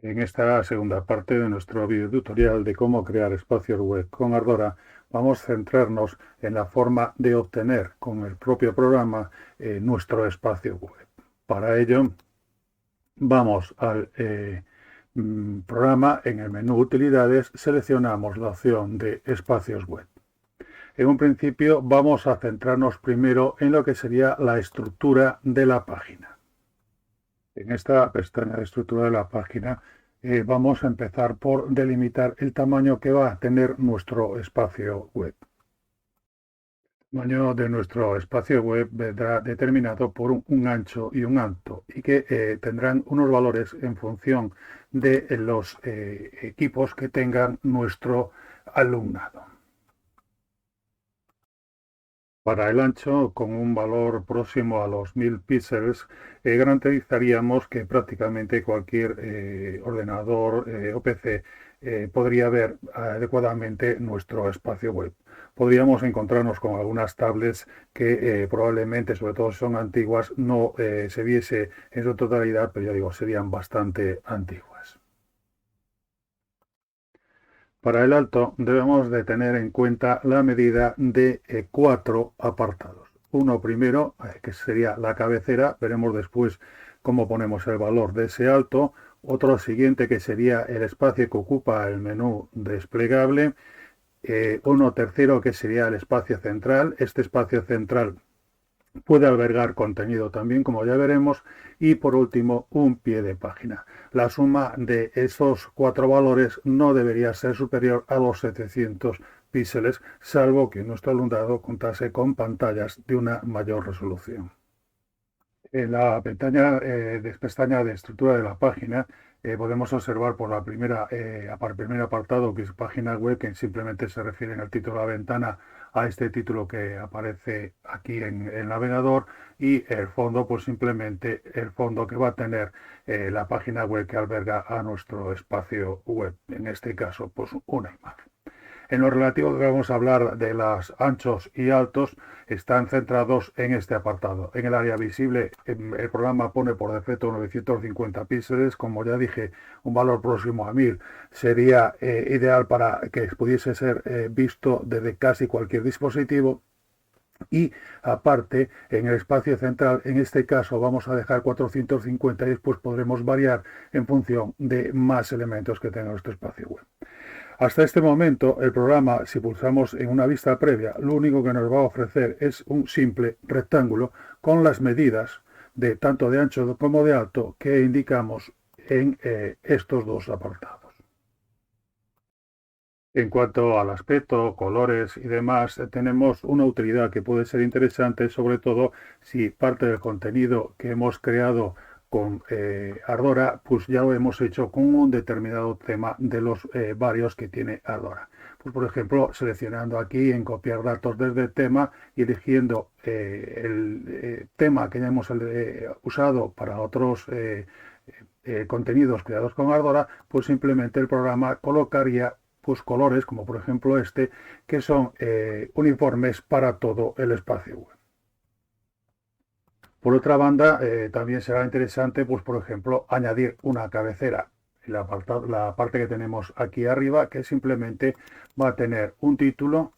En esta segunda parte de nuestro video tutorial de cómo crear espacios web con Ardora, vamos a centrarnos en la forma de obtener con el propio programa nuestro espacio web. Para ello, vamos al programa, en el menú Utilidades, seleccionamos la opción de espacios web. En un principio vamos a centrarnos primero en lo que sería la estructura de la página. En esta pestaña de estructura de la página vamos a empezar por delimitar el tamaño que va a tener nuestro espacio web. El tamaño de nuestro espacio web vendrá determinado por un ancho y un alto y que tendrán unos valores en función de los equipos que tengan nuestro alumnado. Para el ancho, con un valor próximo a los 1000 píxeles, garantizaríamos que prácticamente cualquier ordenador o PC podría ver adecuadamente nuestro espacio web. Podríamos encontrarnos con algunas tablets que probablemente, sobre todo si son antiguas, no se viese en su totalidad, pero ya digo, serían bastante antiguas. Para el alto debemos de tener en cuenta la medida de 4 apartados. Uno primero, que sería la cabecera, veremos después cómo ponemos el valor de ese alto. Otro siguiente, que sería el espacio que ocupa el menú desplegable. Uno tercero, que sería el espacio central. Este espacio central puede albergar contenido también, como ya veremos, y por último un pie de página. La suma de esos 4 valores no debería ser superior a los 700 píxeles, salvo que nuestro alumnado contase con pantallas de una mayor resolución. En la pestaña de estructura de la página podemos observar por el primer apartado, que es página web, que simplemente se refiere en el título de la ventana a este título que aparece aquí en el navegador, y el fondo, pues simplemente el fondo que va a tener la página web que alberga a nuestro espacio web, en este caso pues una imagen. En lo relativo que vamos a hablar de los anchos y altos, están centrados en este apartado. En el área visible, el programa pone por defecto 950 píxeles. Como ya dije, un valor próximo a 1000 sería ideal para que pudiese ser visto desde casi cualquier dispositivo. Y aparte, en el espacio central, en este caso vamos a dejar 450 y después podremos variar en función de más elementos que tenga nuestro espacio web. Hasta este momento, el programa, si pulsamos en una vista previa, lo único que nos va a ofrecer es un simple rectángulo con las medidas de tanto de ancho como de alto que indicamos en estos dos apartados. En cuanto al aspecto, colores y demás, tenemos una utilidad que puede ser interesante, sobre todo si parte del contenido que hemos creado con Ardora, pues ya lo hemos hecho con un determinado tema de los varios que tiene Ardora. Pues, por ejemplo, seleccionando aquí en copiar datos desde el tema y eligiendo el tema que ya hemos usado para otros contenidos creados con Ardora, pues simplemente el programa colocaría pues colores, como por ejemplo este, que son uniformes para todo el espacio web. Por otra banda, también será interesante, pues por ejemplo, añadir una cabecera. La parte que tenemos aquí arriba, que simplemente va a tener un título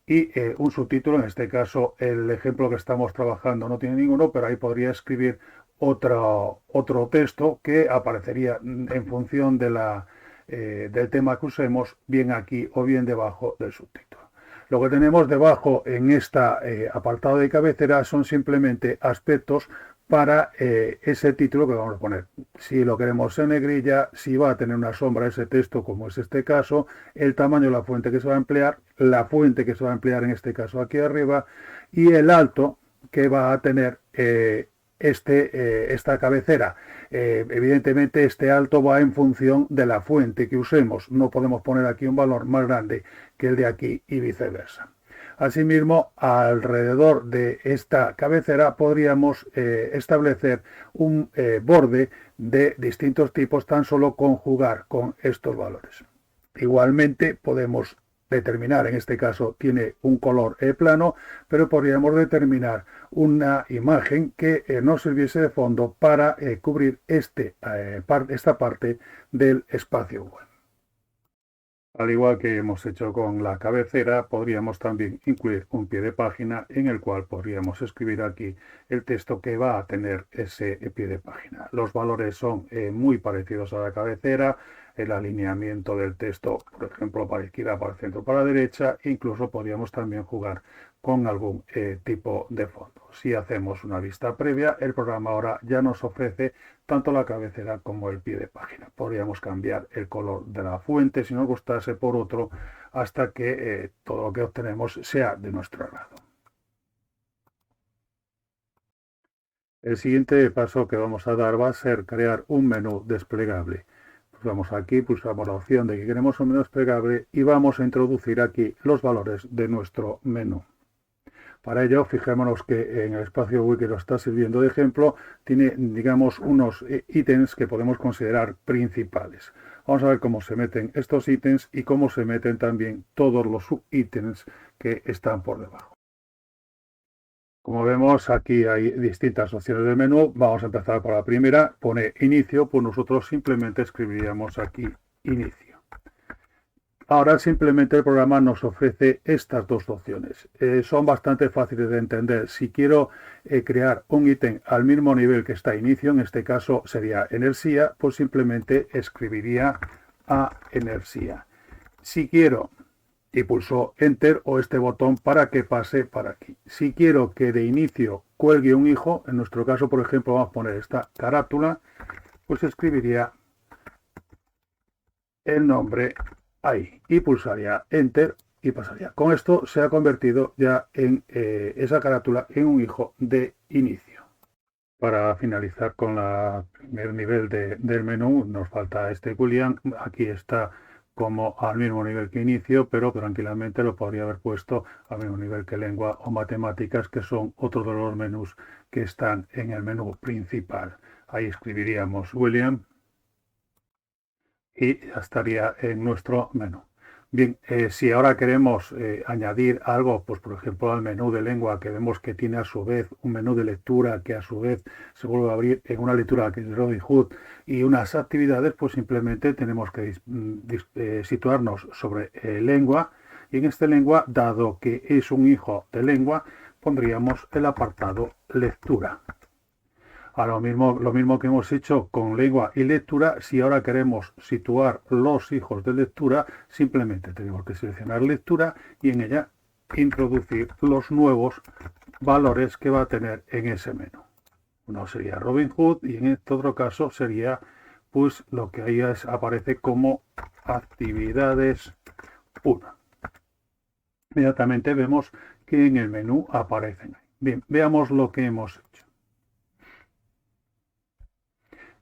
y un subtítulo. En este caso, el ejemplo que estamos trabajando no tiene ninguno, pero ahí podría escribir otro texto que aparecería en función del tema que usemos, bien aquí o bien debajo del subtítulo. Lo que tenemos debajo en este apartado de cabecera son simplemente aspectos para ese título que vamos a poner. Si lo queremos en negrilla, si va a tener una sombra ese texto, como es este caso, el tamaño de la fuente que se va a emplear, la fuente que se va a emplear en este caso aquí arriba, y el alto que va a tener esta cabecera. Evidentemente este alto va en función de la fuente que usemos. No podemos poner aquí un valor más grande que el de aquí y viceversa. Asimismo, alrededor de esta cabecera podríamos establecer un borde de distintos tipos, tan solo conjugar con estos valores. Igualmente podemos determinar, en este caso tiene un color plano, pero podríamos determinar una imagen que nos sirviese de fondo para cubrir esta parte del espacio web. Al igual que hemos hecho con la cabecera, podríamos también incluir un pie de página en el cual podríamos escribir aquí el texto que va a tener ese pie de página. Los valores son muy parecidos a la cabecera, el alineamiento del texto, por ejemplo, para izquierda, para el centro, para la derecha, incluso podríamos también jugar con algún tipo de fondo. Si hacemos una vista previa, el programa ahora ya nos ofrece tanto la cabecera como el pie de página. Podríamos cambiar el color de la fuente si nos gustase por otro hasta que todo lo que obtenemos sea de nuestro agrado. El siguiente paso que vamos a dar va a ser crear un menú desplegable. Vamos aquí, pulsamos la opción de que queremos un menú desplegable y vamos a introducir aquí los valores de nuestro menú. Para ello, fijémonos que en el espacio web que lo está sirviendo de ejemplo, tiene, digamos, unos ítems que podemos considerar principales. Vamos a ver cómo se meten estos ítems y cómo se meten también todos los subítems que están por debajo. Como vemos, aquí hay distintas opciones de menú. Vamos a empezar por la primera, pone inicio, pues nosotros simplemente escribiríamos aquí inicio. Ahora simplemente el programa nos ofrece estas dos opciones. Son bastante fáciles de entender. Si quiero crear un ítem al mismo nivel que está inicio, en este caso sería energía, pues simplemente escribiría a energía. Si quiero, y pulso enter o este botón para que pase para aquí. Si quiero que de inicio cuelgue un hijo, en nuestro caso, por ejemplo, vamos a poner esta carátula, pues escribiría el nombre ahí y pulsaría enter y pasaría. Con esto se ha convertido ya en esa carátula en un hijo de inicio. Para finalizar con el primer nivel del menú nos falta este boolean. Aquí está como al mismo nivel que inicio, pero tranquilamente lo podría haber puesto al mismo nivel que lengua o matemáticas, que son otros de los menús que están en el menú principal. Ahí escribiríamos William y ya estaría en nuestro menú. Bien, si ahora queremos añadir algo, pues por ejemplo al menú de lengua, que vemos que tiene a su vez un menú de lectura que a su vez se vuelve a abrir en una lectura que es de Robin Hood y unas actividades, pues simplemente tenemos que situarnos sobre lengua y en este lengua, dado que es un hijo de lengua, pondríamos el apartado lectura. Ahora lo mismo que hemos hecho con lengua y lectura, si ahora queremos situar los hijos de lectura, simplemente tenemos que seleccionar lectura y en ella introducir los nuevos valores que va a tener en ese menú. Uno sería Robin Hood y en este otro caso sería pues lo que ahí aparece como actividades 1. Inmediatamente vemos que en el menú aparecen. Bien, veamos lo que hemos hecho.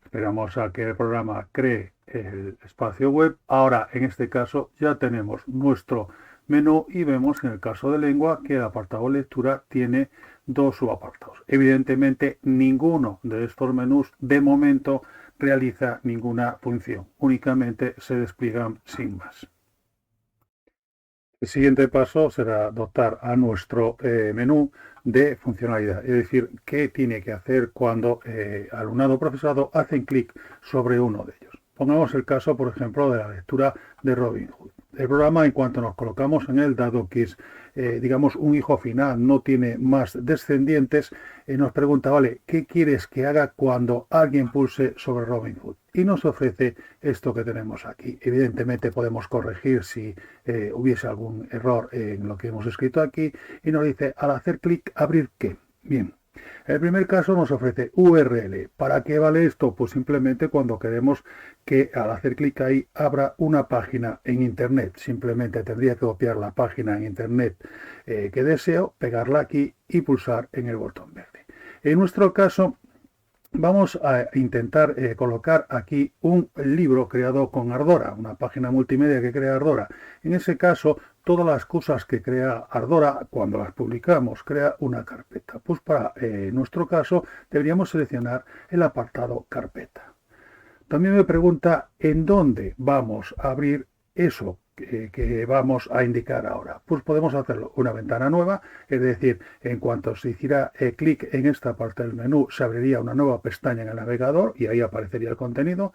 Esperamos a que el programa cree el espacio web. Ahora, en este caso, ya tenemos nuestro menú y vemos en el caso de lengua que el apartado lectura tiene dos subapartados. Evidentemente, ninguno de estos menús de momento realiza ninguna función. Únicamente se despliegan sin más. El siguiente paso será dotar a nuestro menú de funcionalidad, es decir, qué tiene que hacer cuando alumnado o profesorado hacen clic sobre uno de ellos. Pongamos el caso, por ejemplo, de la lectura de Robin Hood. El programa, en cuanto nos colocamos en él, dado que es, digamos, un hijo final, no tiene más descendientes, nos pregunta, vale, ¿qué quieres que haga cuando alguien pulse sobre Robin Hood? Y nos ofrece esto que tenemos aquí. Evidentemente podemos corregir si hubiese algún error en lo que hemos escrito aquí y nos dice, al hacer clic, abrir qué. Bien. El primer caso nos ofrece URL. ¿Para qué vale esto? Pues simplemente cuando queremos que al hacer clic ahí abra una página en Internet. Simplemente tendría que copiar la página en Internet que deseo, pegarla aquí y pulsar en el botón verde. En nuestro caso, vamos a intentar colocar aquí un libro creado con Ardora, una página multimedia que crea Ardora. En ese caso, todas las cosas que crea Ardora, cuando las publicamos, crea una carpeta. Pues para nuestro caso, deberíamos seleccionar el apartado carpeta. También me pregunta en dónde vamos a abrir eso que vamos a indicar ahora? Pues podemos hacerlo una ventana nueva, es decir, en cuanto se hiciera clic en esta parte del menú, se abriría una nueva pestaña en el navegador y ahí aparecería el contenido.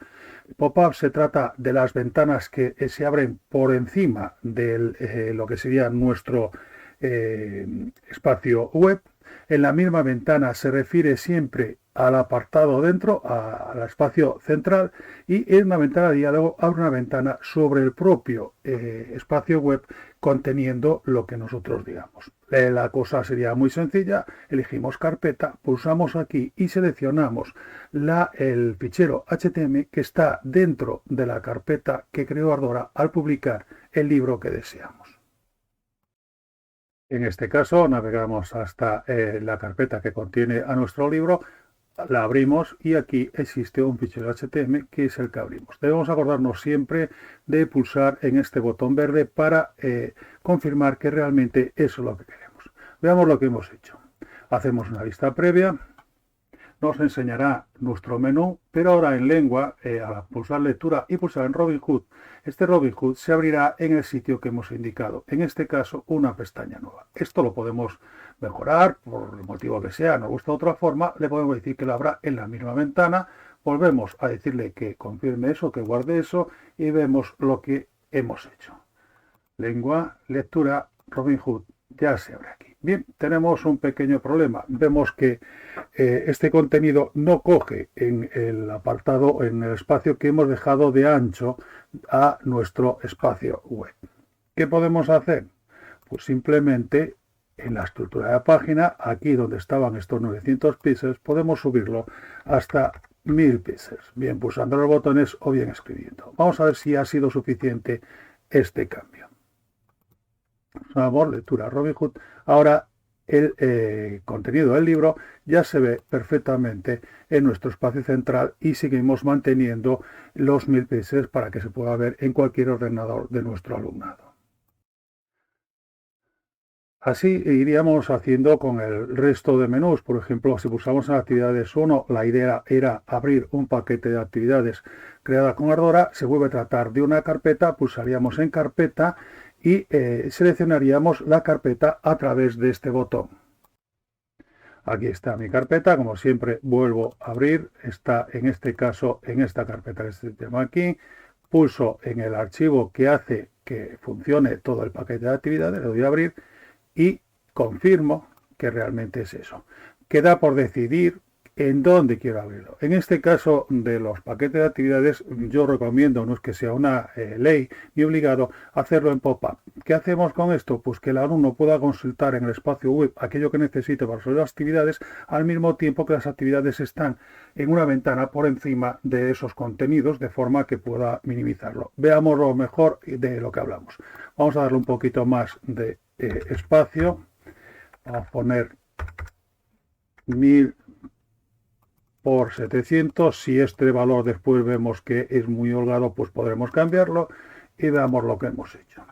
Pop-up se trata de las ventanas que se abren por encima de lo que sería nuestro espacio web. En la misma ventana se refiere siempre al apartado dentro, al espacio central, y en una ventana de diálogo abre una ventana sobre el propio espacio web conteniendo lo que nosotros digamos. La cosa sería muy sencilla, elegimos carpeta, pulsamos aquí y seleccionamos el fichero HTML que está dentro de la carpeta que creó Ardora al publicar el libro que deseamos. En este caso navegamos hasta la carpeta que contiene a nuestro libro, la abrimos y aquí existe un fichero HTML que es el que abrimos. Debemos acordarnos siempre de pulsar en este botón verde para confirmar que realmente eso es lo que queremos. Veamos lo que hemos hecho. Hacemos una vista previa. Nos enseñará nuestro menú, pero ahora en lengua, al pulsar lectura y pulsar en Robin Hood, este Robin Hood se abrirá en el sitio que hemos indicado, en este caso una pestaña nueva. Esto lo podemos mejorar por el motivo que sea, nos gusta de otra forma, le podemos decir que lo abra en la misma ventana, volvemos a decirle que confirme eso, que guarde eso y vemos lo que hemos hecho. Lengua, lectura, Robin Hood ya se abre aquí. Bien, tenemos un pequeño problema. Vemos que este contenido no coge en el apartado, en el espacio que hemos dejado de ancho a nuestro espacio web. ¿Qué podemos hacer? Pues simplemente en la estructura de la página, aquí donde estaban estos 900 píxeles, podemos subirlo hasta 1000 píxeles. Bien pulsando los botones o bien escribiendo. Vamos a ver si ha sido suficiente este cambio. Vamos, lectura Robin Hood. Ahora el contenido del libro ya se ve perfectamente en nuestro espacio central y seguimos manteniendo los 1000 píxeles para que se pueda ver en cualquier ordenador de nuestro alumnado. Así iríamos haciendo con el resto de menús. Por ejemplo, si pulsamos en actividades 1, la idea era abrir un paquete de actividades creada con Ardora. Se vuelve a tratar de una carpeta, pulsaríamos en carpeta y seleccionaríamos la carpeta a través de este botón. Aquí está mi carpeta, como siempre vuelvo a abrir, está en este caso en esta carpeta que se llama aquí, pulso en el archivo que hace que funcione todo el paquete de actividades, le doy a abrir y confirmo que realmente es eso. Queda por decidir en dónde quiero abrirlo. En este caso de los paquetes de actividades, yo recomiendo, no es que sea una ley ni obligado, hacerlo en pop-up. ¿Qué hacemos con esto? Pues que el alumno pueda consultar en el espacio web aquello que necesite para resolver las actividades, al mismo tiempo que las actividades están en una ventana por encima de esos contenidos, de forma que pueda minimizarlo. Veamos lo mejor de lo que hablamos. Vamos a darle un poquito más de espacio. Vamos a poner 1000 por 700. Si este valor después vemos que es muy holgado, pues podremos cambiarlo y veamos lo que hemos hecho.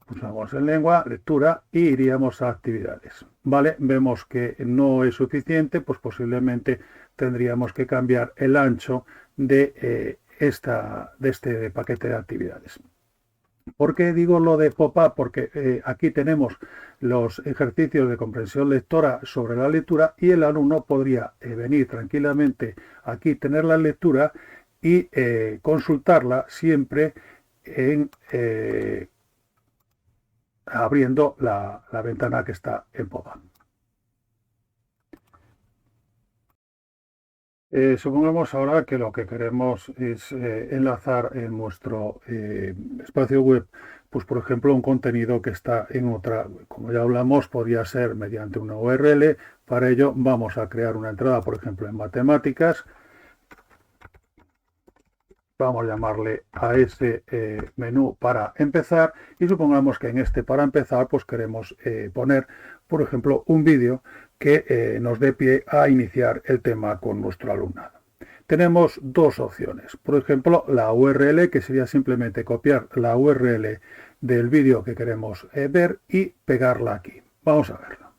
Pulsamos en lengua, lectura y iríamos a actividades. Vale, vemos que no es suficiente, pues posiblemente tendríamos que cambiar el ancho de este paquete de actividades. ¿Por qué digo lo de pop-up? Porque aquí tenemos los ejercicios de comprensión lectora sobre la lectura y el alumno podría venir tranquilamente aquí, tener la lectura y consultarla siempre abriendo la ventana que está en pop-up. Supongamos ahora que lo que queremos es enlazar en nuestro espacio web, pues por ejemplo, un contenido que está en otra, como ya hablamos, podría ser mediante una URL. Para ello vamos a crear una entrada, por ejemplo, en matemáticas. Vamos a llamarle a ese menú para empezar y supongamos que en este para empezar pues queremos poner, por ejemplo, un vídeo que nos dé pie a iniciar el tema con nuestro alumnado. Tenemos dos opciones. Por ejemplo, la URL, que sería simplemente copiar la URL del vídeo que queremos ver y pegarla aquí. Vamos a verlo.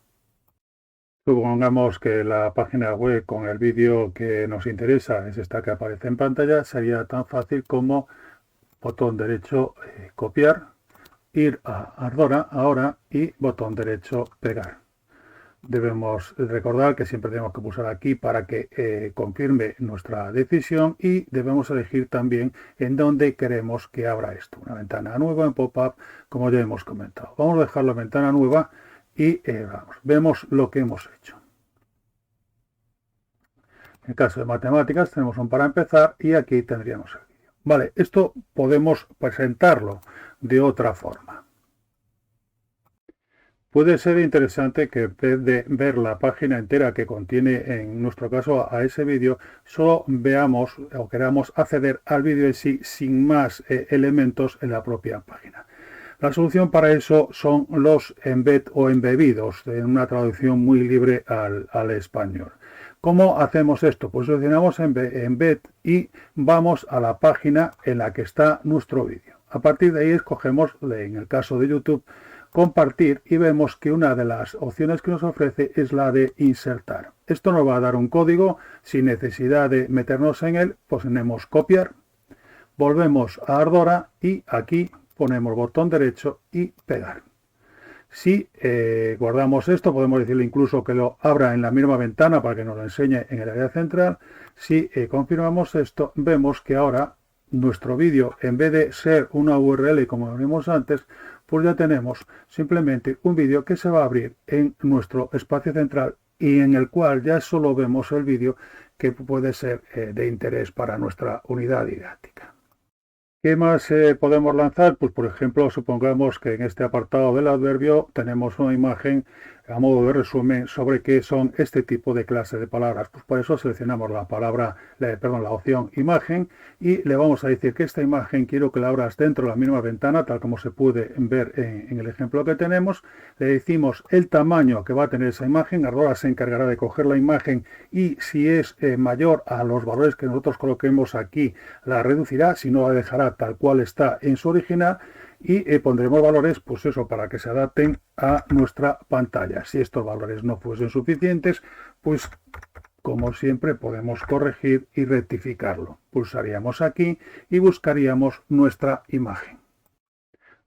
Supongamos que la página web con el vídeo que nos interesa es esta que aparece en pantalla. Sería tan fácil como botón derecho copiar, ir a Ardora ahora y botón derecho pegar. Debemos recordar que siempre tenemos que pulsar aquí para que confirme nuestra decisión y debemos elegir también en dónde queremos que abra esto. Una ventana nueva en pop-up, como ya hemos comentado. Vamos a dejar la ventana nueva y vemos lo que hemos hecho. En el caso de matemáticas tenemos un para empezar y aquí tendríamos el vídeo. Vale, esto podemos presentarlo de otra forma. Puede ser interesante que en vez de ver la página entera que contiene, en nuestro caso, a ese vídeo, solo veamos o queramos acceder al vídeo en sí sin más elementos en la propia página. La solución para eso son los embed o embebidos, en una traducción muy libre al español. ¿Cómo hacemos esto? Pues seleccionamos embed y vamos a la página en la que está nuestro vídeo. A partir de ahí escogemos, en el caso de YouTube, compartir y vemos que una de las opciones que nos ofrece es la de insertar. Esto nos va a dar un código sin necesidad de meternos en él, pues ponemos copiar, volvemos a Ardora y aquí ponemos botón derecho y pegar. Si guardamos esto, podemos decirle incluso que lo abra en la misma ventana para que nos lo enseñe en el área central. Si confirmamos esto, vemos que ahora nuestro vídeo, en vez de ser una URL como vimos antes, pues ya tenemos simplemente un vídeo que se va a abrir en nuestro espacio central y en el cual ya solo vemos el vídeo que puede ser de interés para nuestra unidad didáctica. ¿Qué más podemos lanzar? Pues por ejemplo, supongamos que en este apartado del adverbio tenemos una imagen a modo de resumen sobre qué son este tipo de clase de palabras. Pues por eso seleccionamos la opción imagen y le vamos a decir que esta imagen quiero que la abras dentro de la misma ventana, tal como se puede ver en el ejemplo que tenemos. Le decimos el tamaño que va a tener esa imagen. Ardora se encargará de coger la imagen y si es mayor a los valores que nosotros coloquemos aquí, la reducirá, si no la dejará tal cual está en su original. Y pondremos valores, pues eso, para que se adapten a nuestra pantalla. Si estos valores no fuesen suficientes, pues como siempre podemos corregir y rectificarlo. Pulsaríamos aquí y buscaríamos nuestra imagen.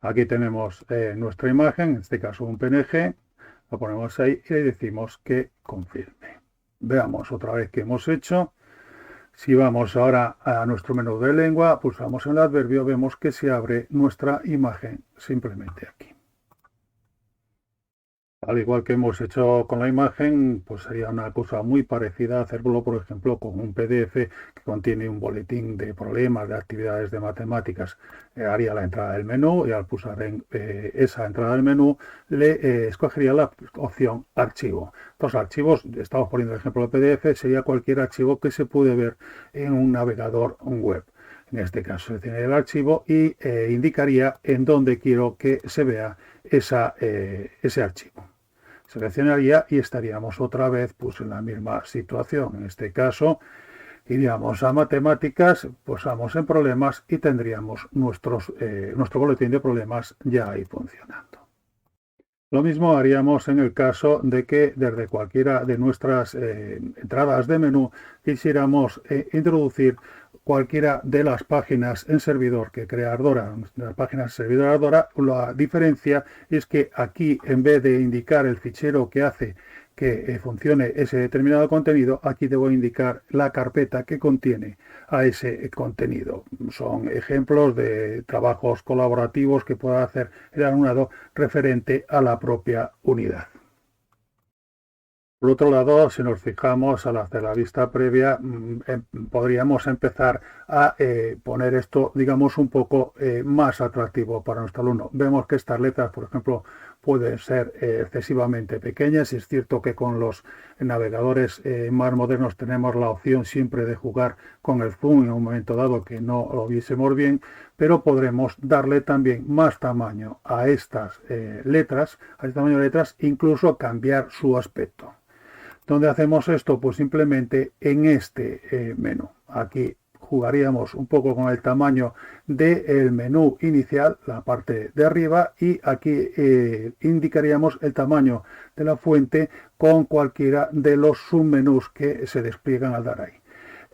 Aquí tenemos nuestra imagen, en este caso un PNG, lo ponemos ahí y le decimos que confirme. Veamos otra vez qué hemos hecho. Si vamos ahora a nuestro menú de lengua, pulsamos en el adverbio, vemos que se abre nuestra imagen simplemente aquí. Al igual que hemos hecho con la imagen, pues sería una cosa muy parecida a hacerlo, por ejemplo, con un PDF que contiene un boletín de problemas, de actividades de matemáticas. Haría la entrada del menú y al pulsar en esa entrada del menú le escogería la opción archivo. Los archivos, estamos poniendo el ejemplo de PDF, sería cualquier archivo que se puede ver en un navegador web. En este caso seleccionaría el archivo y indicaría en dónde quiero que se vea ese archivo. Seleccionaría y estaríamos otra vez pues, en la misma situación. En este caso iríamos a matemáticas, pulsamos en problemas y tendríamos nuestro boletín de problemas ya ahí funcionando. Lo mismo haríamos en el caso de que desde cualquiera de nuestras entradas de menú quisiéramos introducir cualquiera de las páginas en servidor que crea Ardora, las páginas servidor Ardora. La diferencia es que aquí, en vez de indicar el fichero que hace que funcione ese determinado contenido, aquí debo indicar la carpeta que contiene a ese contenido. Son ejemplos de trabajos colaborativos que pueda hacer el alumnado referente a la propia unidad. Por otro lado, si nos fijamos al hacer la vista previa, podríamos empezar a poner esto, digamos, un poco más atractivo para nuestro alumno. Vemos que estas letras, por ejemplo, pueden ser excesivamente pequeñas. Es cierto que con los navegadores más modernos tenemos la opción siempre de jugar con el zoom en un momento dado que no lo viésemos bien, pero podremos darle también más tamaño a estas letras, a este tamaño de letras, incluso cambiar su aspecto. ¿Dónde hacemos esto? Pues simplemente en este menú. Aquí jugaríamos un poco con el tamaño del menú inicial, la parte de arriba, y aquí indicaríamos el tamaño de la fuente con cualquiera de los submenús que se despliegan al dar ahí.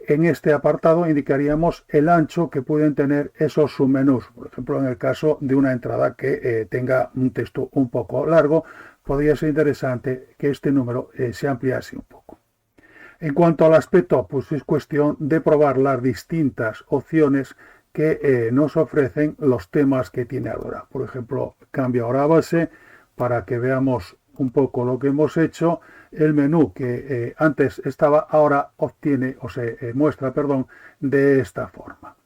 en este apartado indicaríamos el ancho que pueden tener esos submenús. Por ejemplo, en el caso de una entrada que tenga un texto un poco largo, podría ser interesante que este número se ampliase un poco. En cuanto al aspecto, pues es cuestión de probar las distintas opciones que nos ofrecen los temas que tiene Ardora. Por ejemplo, cambio ahora a base para que veamos un poco lo que hemos hecho. El menú que antes estaba, ahora obtiene o se muestra, perdón, de esta forma.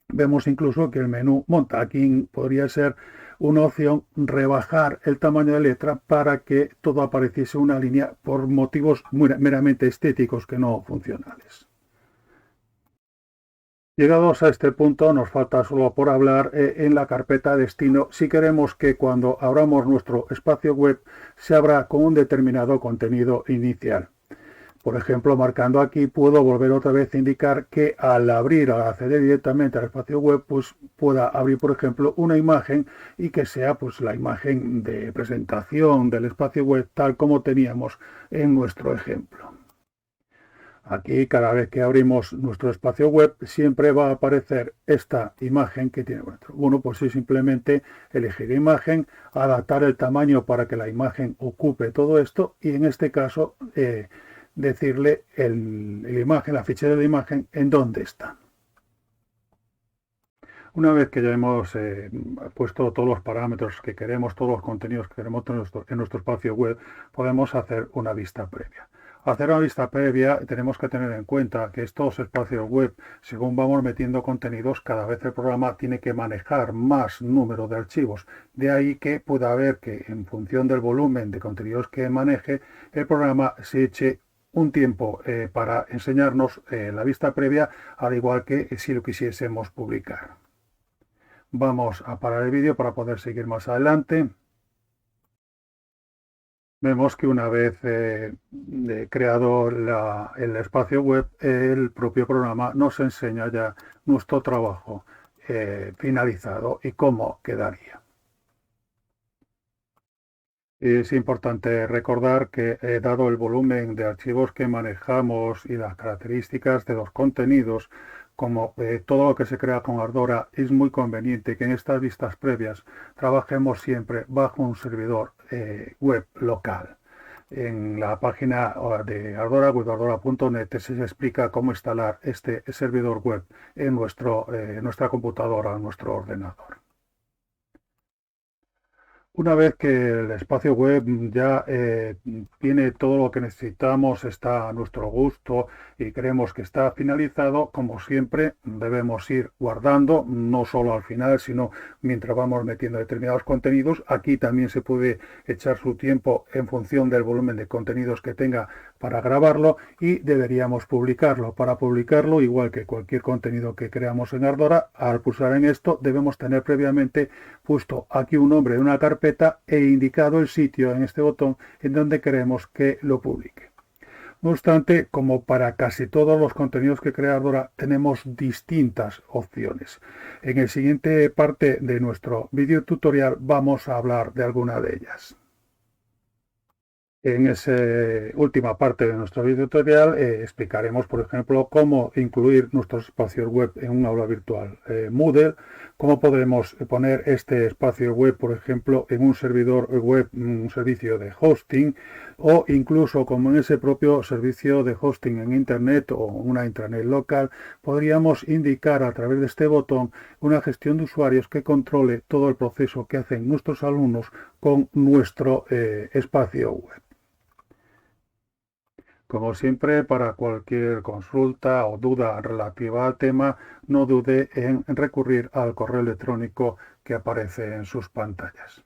Vemos incluso que el menú monta. Aquí podría ser una opción rebajar el tamaño de letra para que todo apareciese una línea por motivos meramente estéticos que no funcionales. Llegados a este punto nos falta solo por hablar en la carpeta destino si queremos que cuando abramos nuestro espacio web se abra con un determinado contenido inicial. Por ejemplo, marcando aquí puedo volver otra vez a indicar que al acceder directamente al espacio web, pues pueda abrir, por ejemplo, una imagen y que sea pues la imagen de presentación del espacio web tal como teníamos en nuestro ejemplo. Aquí cada vez que abrimos nuestro espacio web siempre va a aparecer esta imagen que tiene dentro. Bueno, pues es simplemente elegir imagen, adaptar el tamaño para que la imagen ocupe todo esto y en este caso decirle la fichera de la imagen en dónde está. Una vez que ya hemos puesto todos los parámetros que queremos, todos los contenidos que queremos en nuestro espacio web, podemos hacer una vista previa. Hacer una vista previa tenemos que tener en cuenta que estos espacios web, según vamos metiendo contenidos, cada vez el programa tiene que manejar más número de archivos. De ahí que pueda haber que en función del volumen de contenidos que maneje, el programa se eche un tiempo para enseñarnos la vista previa, al igual que si lo quisiésemos publicar. Vamos a parar el vídeo para poder seguir más adelante. Vemos que una vez creado el espacio web, el propio programa nos enseña ya nuestro trabajo finalizado y cómo quedaría. Es importante recordar que dado el volumen de archivos que manejamos y las características de los contenidos, como todo lo que se crea con Ardora, es muy conveniente que en estas vistas previas trabajemos siempre bajo un servidor web local. En la página de Ardora, webardora.net, se explica cómo instalar este servidor web en nuestra computadora, en nuestro ordenador. Una vez que el espacio web ya tiene todo lo que necesitamos, está a nuestro gusto y creemos que está finalizado, como siempre debemos ir guardando, no solo al final, sino mientras vamos metiendo determinados contenidos. Aquí también se puede echar su tiempo en función del volumen de contenidos que tenga para grabarlo y deberíamos publicarlo. Para publicarlo, igual que cualquier contenido que creamos en Ardora, al pulsar en esto debemos tener previamente puesto aquí un nombre de una carpeta e indicado el sitio en este botón en donde queremos que lo publique. No obstante, como para casi todos los contenidos que crea Ardora, tenemos distintas opciones. En el siguiente parte de nuestro video tutorial vamos a hablar de alguna de ellas. En esa última parte de nuestro video tutorial explicaremos, por ejemplo, cómo incluir nuestros espacios web en un aula virtual Moodle, cómo podremos poner este espacio web, por ejemplo, en un servidor web, un servicio de hosting, o incluso como en ese propio servicio de hosting en Internet o una intranet local, podríamos indicar a través de este botón una gestión de usuarios que controle todo el proceso que hacen nuestros alumnos con nuestro espacio web. Como siempre, para cualquier consulta o duda relativa al tema, no dude en recurrir al correo electrónico que aparece en sus pantallas.